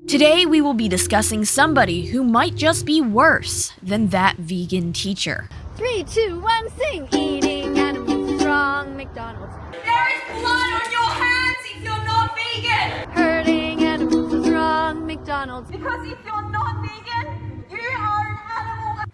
Today we will be discussing somebody who might just be worse than that vegan teacher. 3, 2, 1, sing! Eating animals is wrong, McDonald's. There is blood on your hands if you're not vegan! Hurting animals is wrong, McDonald's. Because if you're not vegan, you are an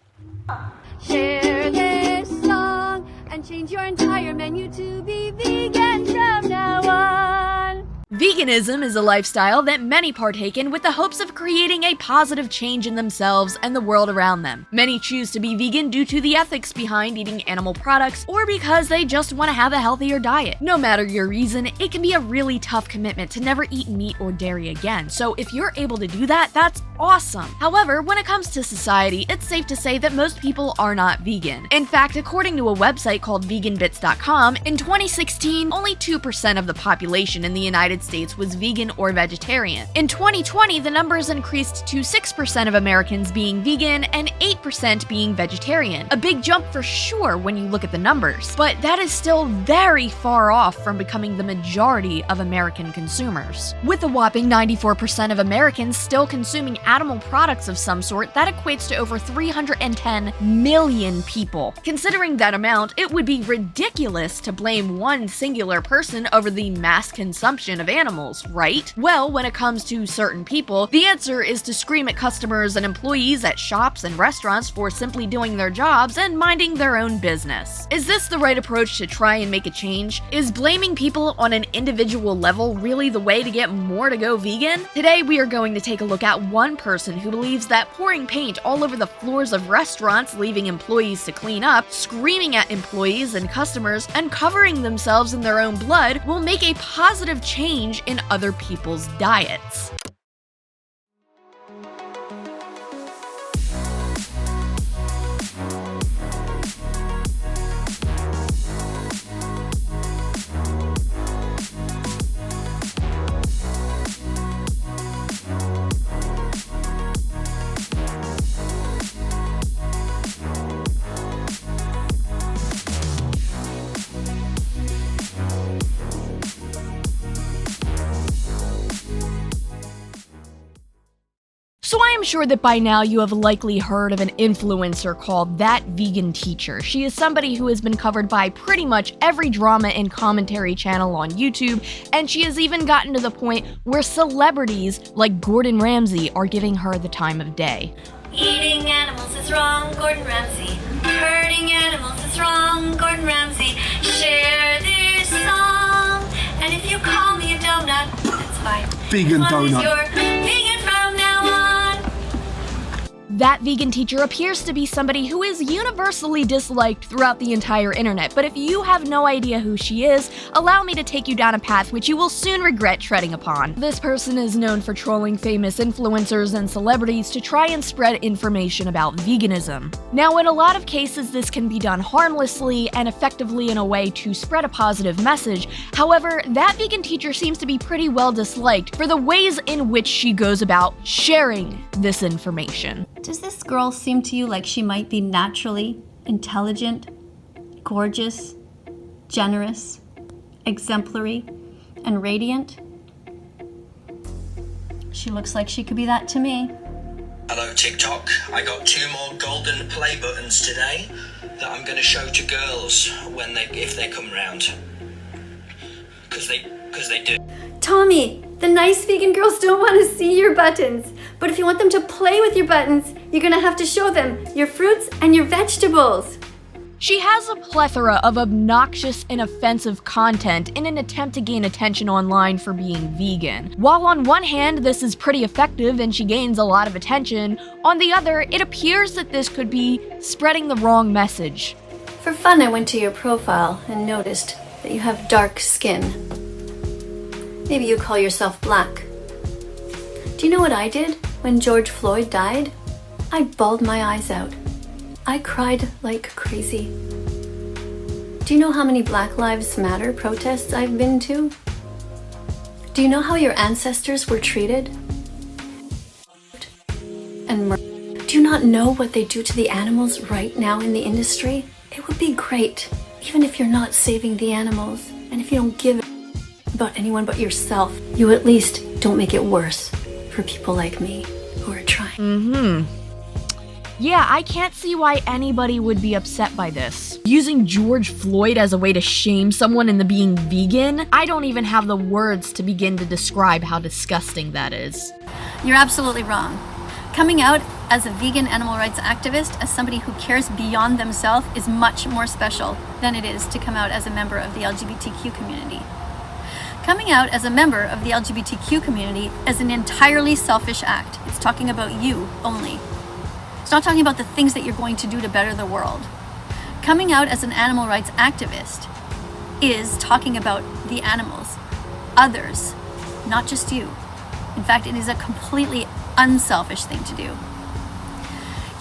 animal. Share this song and change your entire menu to be vegan from now on. Veganism is a lifestyle that many partake in with the hopes of creating a positive change in themselves and the world around them. Many choose to be vegan due to the ethics behind eating animal products or because they just want to have a healthier diet. No matter your reason, it can be a really tough commitment to never eat meat or dairy again, so if you're able to do that, that's awesome. However, when it comes to society, it's safe to say that most people are not vegan. In fact, according to a website called veganbits.com, in 2016, only 2% of the population in the United States was vegan or vegetarian. In 2020, the numbers increased to 6% of Americans being vegan and 8% being vegetarian. A big jump for sure when you look at the numbers, but that is still very far off from becoming the majority of American consumers. With a whopping 94% of Americans still consuming animal products of some sort, that equates to over 310 million people. Considering that amount, it would be ridiculous to blame one singular person over the mass consumption of animals, right? Well, when it comes to certain people, the answer is to scream at customers and employees at shops and restaurants for simply doing their jobs and minding their own business. Is this the right approach to try and make a change? Is blaming people on an individual level really the way to get more to go vegan? Today, we are going to take a look at one person who believes that pouring paint all over the floors of restaurants, leaving employees to clean up, screaming at employees and customers, and covering themselves in their own blood will make a positive change in other people's diets. So I am sure that by now you have likely heard of an influencer called That Vegan Teacher. She is somebody who has been covered by pretty much every drama and commentary channel on YouTube, and she has even gotten to the point where celebrities like Gordon Ramsay are giving her the time of day. Eating animals is wrong, Gordon Ramsay. Hurting animals is wrong, Gordon Ramsay. Share this song, and if you call me a donut, that's fine. Vegan as long as donut. you're vegan from now on. That Vegan Teacher appears to be somebody who is universally disliked throughout the entire internet, but if you have no idea who she is, allow me to take you down a path which you will soon regret treading upon. This person is known for trolling famous influencers and celebrities to try and spread information about veganism. Now, in a lot of cases, this can be done harmlessly and effectively in a way to spread a positive message. However, That Vegan Teacher seems to be pretty well disliked for the ways in which she goes about sharing this information. Does this girl seem to you like she might be naturally intelligent, gorgeous, generous, exemplary, and radiant? She looks like she could be that to me. Hello TikTok, I got 2 more golden play buttons today that I'm going to show to girls if they come round. Because they do. Tommy, the nice vegan girls don't want to see your buttons. But if you want them to play with your buttons, you're gonna have to show them your fruits and your vegetables. She has a plethora of obnoxious and offensive content in an attempt to gain attention online for being vegan. While on one hand, this is pretty effective and she gains a lot of attention, on the other, it appears that this could be spreading the wrong message. For fun, I went to your profile and noticed that you have dark skin. Maybe you call yourself black. Do you know what I did when George Floyd died? I bawled my eyes out. I cried like crazy. Do you know how many Black Lives Matter protests I've been to? Do you know how your ancestors were treated? And do you not know what they do to the animals right now in the industry? It would be great, even if you're not saving the animals, and if you don't give a about anyone but yourself, you at least don't make it worse. for people like me who are trying. Yeah, I can't see why anybody would be upset by this. Using George Floyd as a way to shame someone into being vegan? I don't even have the words to begin to describe how disgusting that is. You're absolutely wrong. Coming out as a vegan animal rights activist, as somebody who cares beyond themselves, is much more special than it is to come out as a member of the LGBTQ community. Coming out as a member of the LGBTQ community is an entirely selfish act. It's talking about you only. It's not talking about the things that you're going to do to better the world. Coming out as an animal rights activist is talking about the animals, others, not just you. In fact, it is a completely unselfish thing to do.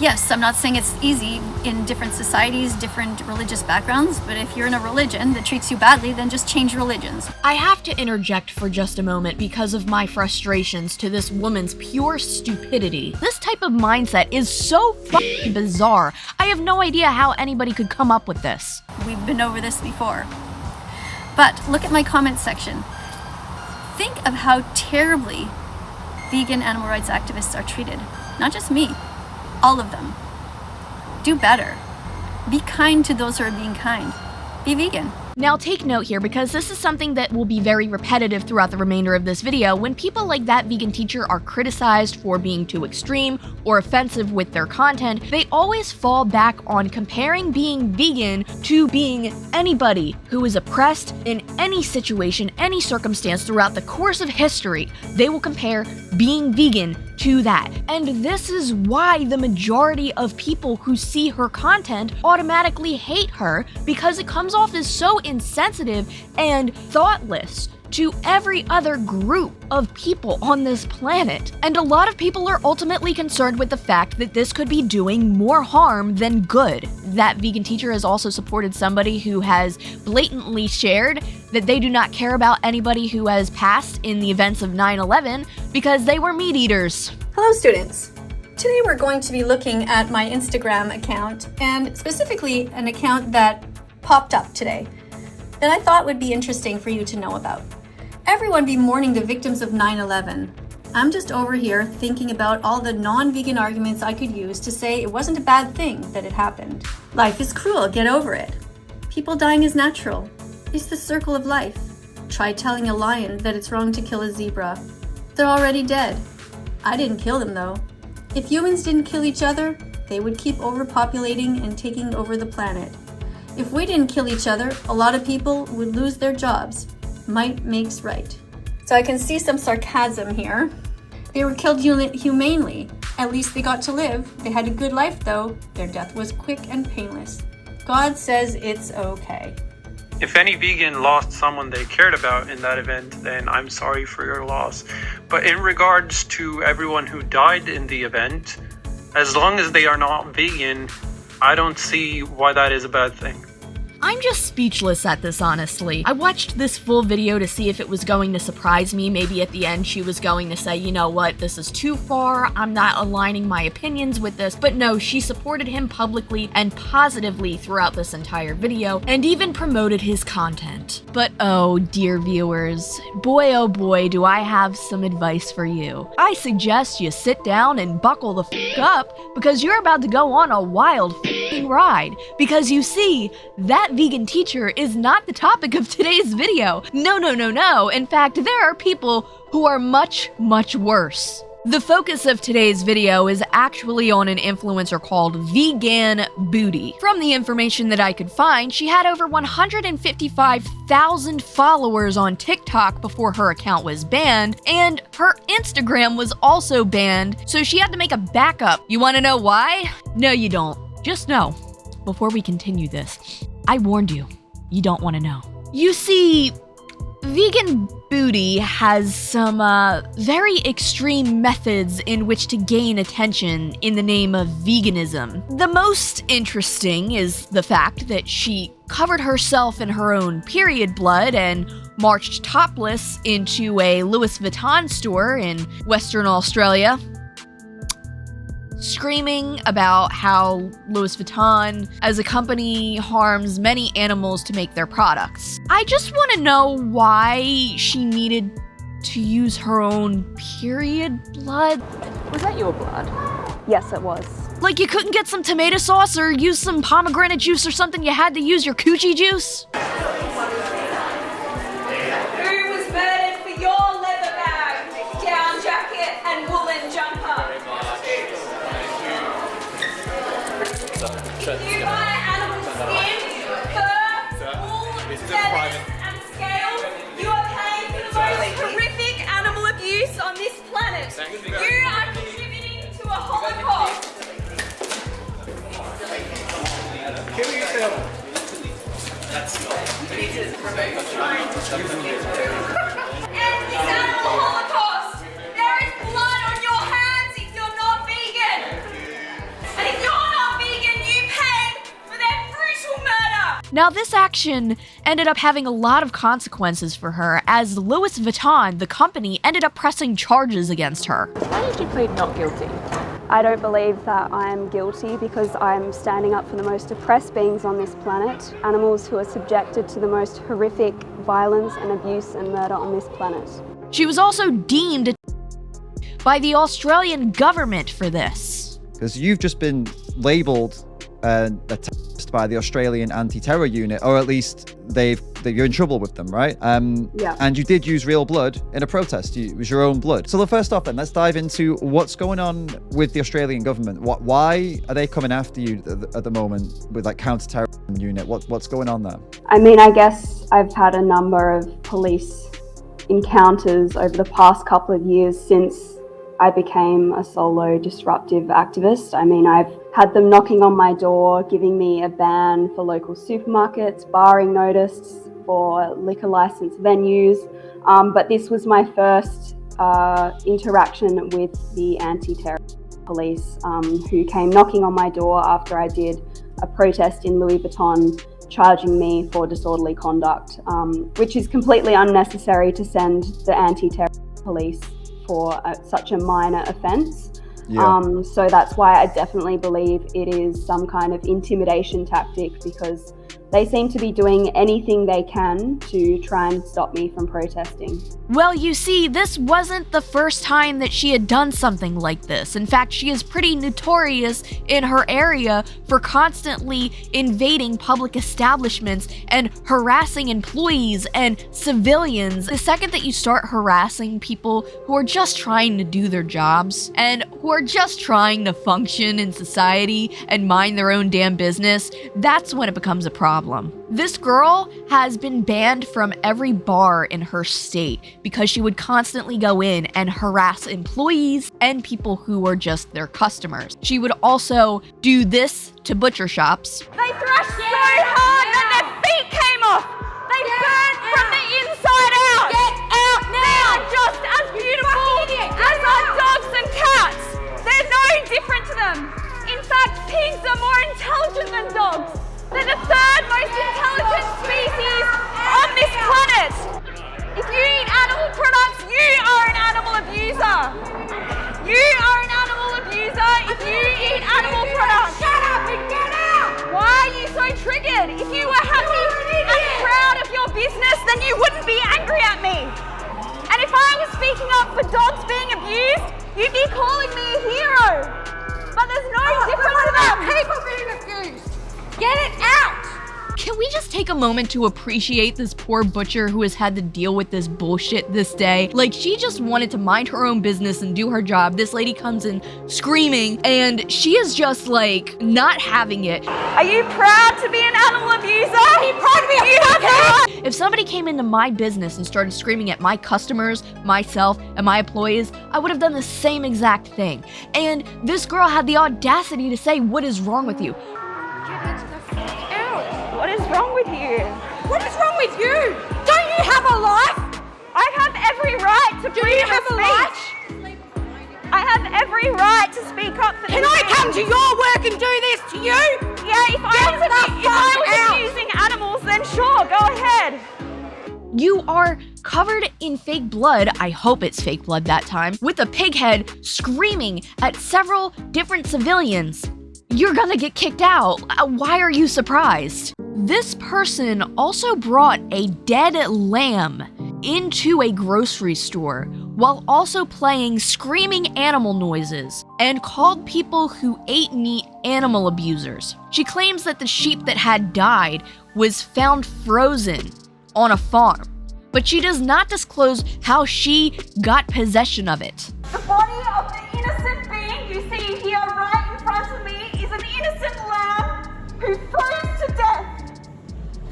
Yes, I'm not saying it's easy in different societies, different religious backgrounds, but if you're in a religion that treats you badly, then just change religions. I have to interject for just a moment because of my frustrations to this woman's pure stupidity. This type of mindset is so fucking bizarre. I have no idea how anybody could come up with this. We've been over this before. But look at my comments section. Think of how terribly vegan animal rights activists are treated. Not just me. All of them. Do better. Be kind to those who are being kind. Be vegan. Now take note here, because this is something that will be very repetitive throughout the remainder of this video. When people like that vegan teacher are criticized for being too extreme or offensive with their content, they always fall back on comparing being vegan to being anybody who is oppressed in any situation, any circumstance throughout the course of history. They will compare being vegan to that. And this is why the majority of people who see her content automatically hate her, because it comes off as so insensitive and thoughtless to every other group of people on this planet. And a lot of people are ultimately concerned with the fact that this could be doing more harm than good. That vegan teacher has also supported somebody who has blatantly shared that they do not care about anybody who has passed in the events of 9/11 because they were meat eaters. Hello students. Today we're going to be looking at my Instagram account, and specifically an account that popped up today that I thought would be interesting for you to know about. Everyone be mourning the victims of 9/11. I'm just over here thinking about all the non-vegan arguments I could use to say it wasn't a bad thing that it happened. Life is cruel, get over it. People dying is natural. It's the circle of life. Try telling a lion that it's wrong to kill a zebra. They're already dead. I didn't kill them though. If humans didn't kill each other, they would keep overpopulating and taking over the planet. If we didn't kill each other, a lot of people would lose their jobs. Might makes right. So I can see some sarcasm here. They were killed humanely. At least they got to live. They had a good life though. Their death was quick and painless. God says it's okay. If any vegan lost someone they cared about in that event, then I'm sorry for your loss. But in regards to everyone who died in the event, as long as they are not vegan, I don't see why that is a bad thing. I'm just speechless at this, honestly. I watched this full video to see if it was going to surprise me. Maybe at the end she was going to say, you know what, this is too far, I'm not aligning my opinions with this. But no, she supported him publicly and positively throughout this entire video, and even promoted his content. But oh, dear viewers, boy oh boy, do I have some advice for you. I suggest you sit down and buckle the f*** up, because you're about to go on a wild f***ing ride. Because you see, that vegan teacher is not the topic of today's video. No, no, no, no. In fact, there are people who are much, much worse. The focus of today's video is actually on an influencer called Vegan Booty. From the information that I could find, she had over 155,000 followers on TikTok before her account was banned, and her Instagram was also banned, so she had to make a backup. You want to know why? No, you don't. Just know, before we continue this, I warned you. You don't want to know. You see, Vegan Booty has some very extreme methods in which to gain attention in the name of veganism. The most interesting is the fact that she covered herself in her own period blood and marched topless into a Louis Vuitton store in Western Australia, screaming about how Louis Vuitton as a company harms many animals to make their products. I just want to know why she needed to use her own period blood. Was that your blood? Yes, it was. Like you couldn't get some tomato sauce or use some pomegranate juice or something, you had to use your coochie juice? Who was murdered for your leather bag, down jacket, and woolen jumper? You buy animal skin, fur, wool, feathers, and scale. You are paying for the most horrific animal abuse on this planet. You are contributing to a holocaust. End this animal holocaust! There is blood on your hands if you're not vegan! And if you're not vegan, you paid for their brutal murder! Now, this action ended up having a lot of consequences for her, as Louis Vuitton, the company, ended up pressing charges against her. Why did you plead not guilty? I don't believe that I'm guilty because I'm standing up for the most oppressed beings on this planet, animals who are subjected to the most horrific violence and abuse and murder on this planet. She was also deemed by the Australian government for this. Because you've just been labelled a terrorist by the Australian anti-terror unit, or at least you're in trouble with them, right? Yeah. And you did use real blood in a protest. It was your own blood. So first off then, let's dive into what's going on with the Australian government. Why are they coming after you at the moment with like counter-terrorism unit? What's going on there? I mean, I guess I've had a number of police encounters over the past couple of years since I became a solo disruptive activist. I mean, I've had them knocking on my door, giving me a ban for local supermarkets, barring notice for liquor license venues. But this was my first interaction with the anti-terror police, who came knocking on my door after I did a protest in Louis Vuitton, charging me for disorderly conduct, which is completely unnecessary to send the anti-terror police for such a minor offence. Yeah. So that's why I definitely believe it is some kind of intimidation tactic, because they seem to be doing anything they can to try and stop me from protesting. Well, you see, this wasn't the first time that she had done something like this. In fact, she is pretty notorious in her area for constantly invading public establishments and harassing employees and civilians. The second that you start harassing people who are just trying to do their jobs and who are just trying to function in society and mind their own damn business, that's when it becomes a problem. This girl has been banned from every bar in her state because she would constantly go in and harass employees and people who are just their customers. She would also do this to butcher shops. They thrashed so hard that their feet came off. They burned from the inside out. Get out now. They are just as beautiful as our dogs and cats. They're no different to them. In fact, pigs are more intelligent than dogs. They're the third most intelligent species on this planet. If you eat animal products, you are an animal abuser. You are an animal abuser if you eat animal products. Shut up and get out! Why are you so triggered? If you were happy and proud of your business, then you wouldn't be angry at me. And if I was speaking up for dogs being abused, you'd be calling me a hero. But there's no difference about people being abused. Get it out! Can we just take a moment to appreciate this poor butcher who has had to deal with this bullshit this day? Like, she just wanted to mind her own business and do her job. This lady comes in screaming, and she is just, like, not having it. Are you proud to be an animal abuser? Are you proud to be a fucker? If somebody came into my business and started screaming at my customers, myself, and my employees, I would have done the same exact thing. And this girl had the audacity to say, "What is wrong with you?" What is wrong with you? What is wrong with you? Don't you have a life? I have every right to freedom of speech. I have every right to speak up for Can I come to your work and do this to you? Yeah, if I was abusing animals, then sure, go ahead. You are covered in fake blood, I hope it's fake blood that time, with a pig head screaming at several different civilians. You're gonna get kicked out. Why are you surprised? This person also brought a dead lamb into a grocery store while also playing screaming animal noises and called people who ate meat animal abusers. She claims that the sheep that had died was found frozen on a farm, but she does not disclose how she got possession of it. The body of the innocent being you see here right in front of me is an innocent lamb who froze to death.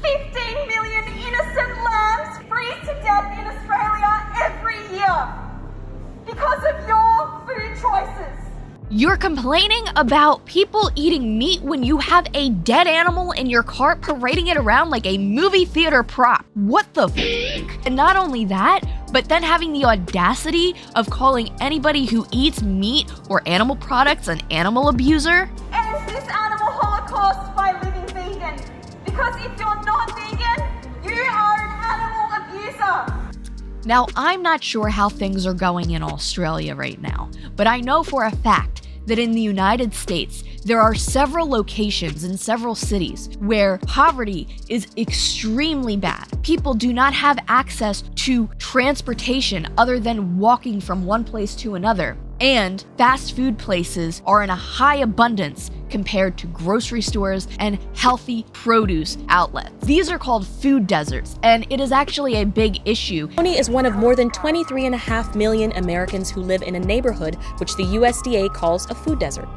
15 million innocent lambs freeze to death in Australia every year because of your food choices. You're complaining about people eating meat when you have a dead animal in your cart parading it around like a movie theater prop. What the f***? And not only that, but then having the audacity of calling anybody who eats meat or animal products an animal abuser? End this animal holocaust by living vegan. Because if you're not vegan, you are an animal abuser. Now, I'm not sure how things are going in Australia right now, but I know for a fact that in the United States, there are several locations in several cities where poverty is extremely bad. People do not have access to transportation other than walking from one place to another. And fast food places are in a high abundance compared to grocery stores and healthy produce outlets. These are called food deserts, and it is actually a big issue. Tony is one of more than 23.5 million Americans who live in a neighborhood which the USDA calls a food desert.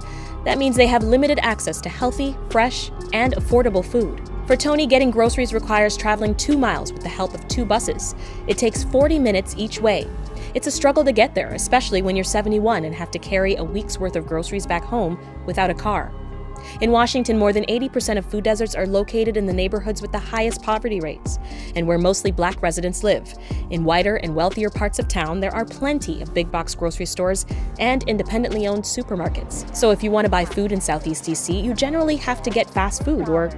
That means they have limited access to healthy, fresh, and affordable food. For Tony, getting groceries requires traveling 2 miles with the help of 2 buses. It takes 40 minutes each way. It's a struggle to get there, especially when you're 71 and have to carry a week's worth of groceries back home without a car. In Washington, more than 80% of food deserts are located in the neighborhoods with the highest poverty rates, and where mostly Black residents live. In wider and wealthier parts of town, there are plenty of big box grocery stores and independently owned supermarkets. So if you want to buy food in Southeast DC, you generally have to get fast food or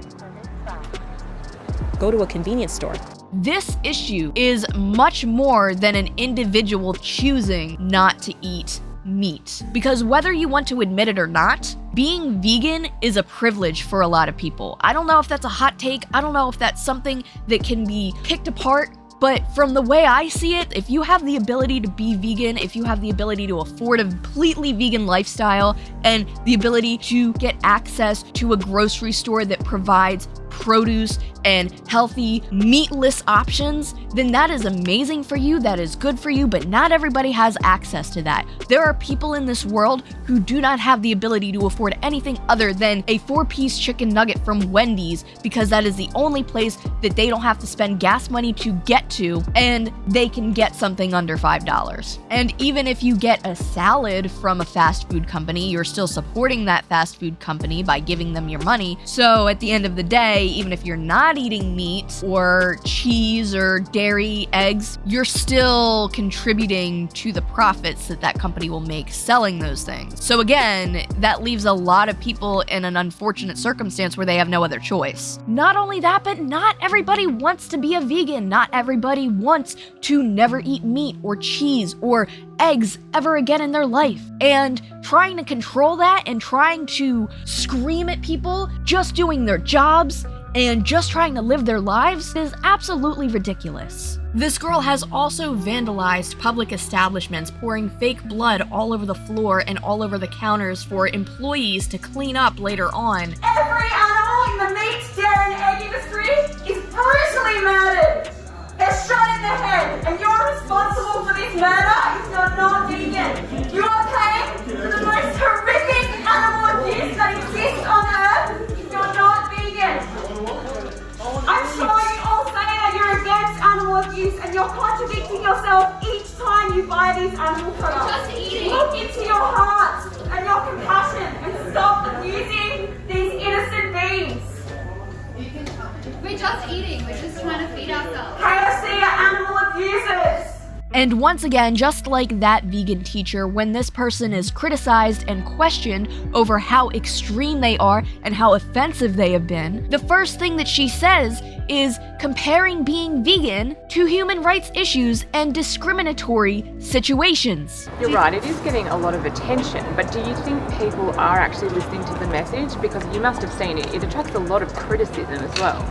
go to a convenience store. This issue is much more than an individual choosing not to eat meat. Because whether you want to admit it or not, being vegan is a privilege for a lot of people. I don't know if that's a hot take. I don't know if that's something that can be picked apart. But from the way I see it, if you have the ability to be vegan, if you have the ability to afford a completely vegan lifestyle and the ability to get access to a grocery store that provides produce and healthy meatless options, then that is amazing for you, that is good for you, but not everybody has access to that. There are people in this world who do not have the ability to afford anything other than a 4-piece chicken nugget from Wendy's because that is the only place that they don't have to spend gas money to get to, and they can get something under $5. And even if you get a salad from a fast food company, you're still supporting that fast food company by giving them your money. So at the end of the day, even if you're not eating meat or cheese or dairy, eggs, you're still contributing to the profits that that company will make selling those things. So again, that leaves a lot of people in an unfortunate circumstance where they have no other choice. Not only that, but not everybody wants to be a vegan. Not everybody wants to never eat meat or cheese or eggs ever again in their life. And trying to control that and trying to scream at people just doing their jobs and just trying to live their lives is absolutely ridiculous. This girl has also vandalized public establishments, pouring fake blood all over the floor and all over the counters for employees to clean up later on. Every animal in the meat, dairy, and egg industry is brutally murdered. They're shot in the head, and you're responsible for this murder if you're not vegan. You are paying for the most horrific animal abuse that exists on Earth if you're not vegan. I'm sure you all say that you're against animal abuse, and you're contradicting yourself each time you buy these animal products. Look into your heart and your compassion and stop abusing these innocent beings. We're just eating, we're just trying to feed ourselves. KFC are animal abusers. And once again, just like that vegan teacher, when this person is criticized and questioned over how extreme they are and how offensive they have been, the first thing that she says is comparing being vegan to human rights issues and discriminatory situations. You're right, it is getting a lot of attention, but do you think people are actually listening to the message? Because you must have seen it, it attracts a lot of criticism as well.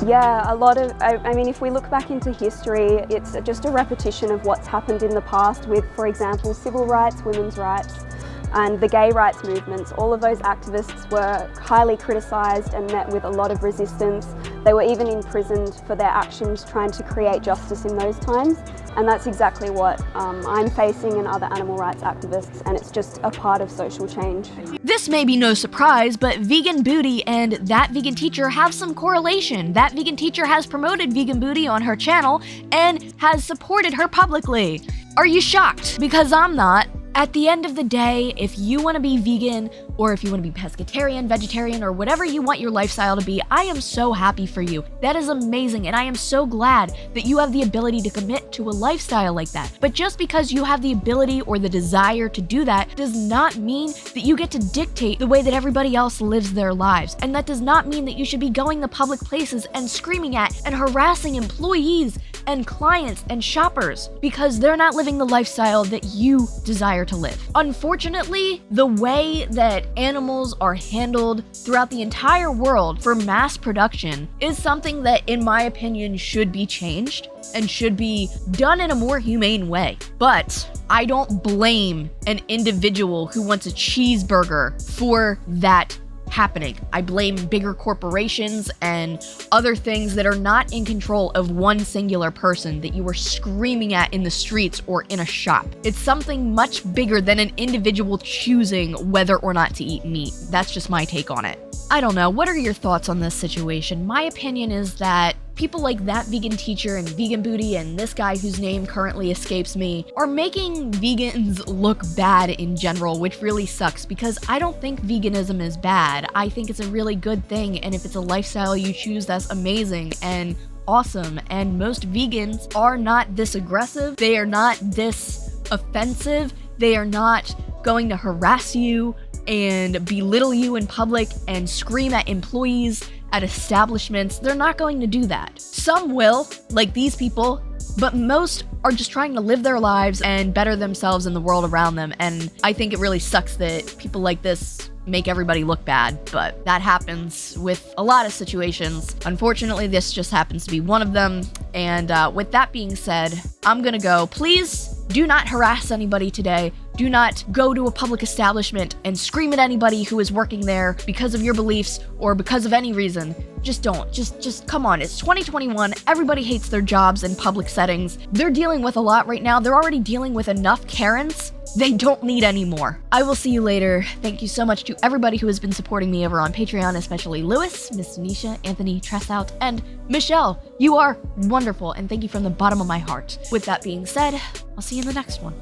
Yeah, a lot of, I mean, if we look back into history, it's just a repetition of what's happened in the past with, for example, civil rights, women's rights, and the gay rights movements. All of those activists were highly criticised and met with a lot of resistance. They were even imprisoned for their actions trying to create justice in those times. And that's exactly what I'm facing and other animal rights activists, and it's just a part of social change. This may be no surprise, but Vegan Booty and That Vegan Teacher have some correlation. That Vegan Teacher has promoted Vegan Booty on her channel and has supported her publicly. Are you shocked? Because I'm not. At the end of the day, if you want to be vegan, or if you want to be pescatarian, vegetarian, or whatever you want your lifestyle to be, I am so happy for you. That is amazing, and I am so glad that you have the ability to commit to a lifestyle like that. But just because you have the ability or the desire to do that does not mean that you get to dictate the way that everybody else lives their lives. And that does not mean that you should be going to public places and screaming at and harassing employees and clients and shoppers because they're not living the lifestyle that you desire to live. Unfortunately, the way that animals are handled throughout the entire world for mass production is something that, in my opinion, should be changed and should be done in a more humane way. But I don't blame an individual who wants a cheeseburger for that happening. I blame bigger corporations and other things that are not in control of one singular person that you were screaming at in the streets or in a shop. It's something much bigger than an individual choosing whether or not to eat meat. That's just my take on it. I don't know, what are your thoughts on this situation? My opinion is that people like That Vegan Teacher and Vegan Booty and this guy whose name currently escapes me are making vegans look bad in general, which really sucks because I don't think veganism is bad. I think it's a really good thing, and if it's a lifestyle you choose, that's amazing and awesome. And most vegans are not this aggressive. They are not this offensive. They are not going to harass you and belittle you in public and scream at employees at establishments. They're not going to do that. Some will, like these people, but most are just trying to live their lives and better themselves in the world around them. And I think it really sucks that people like this make everybody look bad, but that happens with a lot of situations. Unfortunately, this just happens to be one of them. And with that being said, I'm gonna go. Please do not harass anybody today. Do not go to a public establishment and scream at anybody who is working there because of your beliefs or because of any reason. Just don't. Just come on. It's 2021. Everybody hates their jobs in public settings. They're dealing with a lot right now. They're already dealing with enough Karens. They don't need any more. I will see you later. Thank you so much to everybody who has been supporting me over on Patreon, especially Lewis, Miss Tanisha, Anthony, Tressout, and Michelle. You are wonderful, and thank you from the bottom of my heart. With that being said, I'll see you in the next one.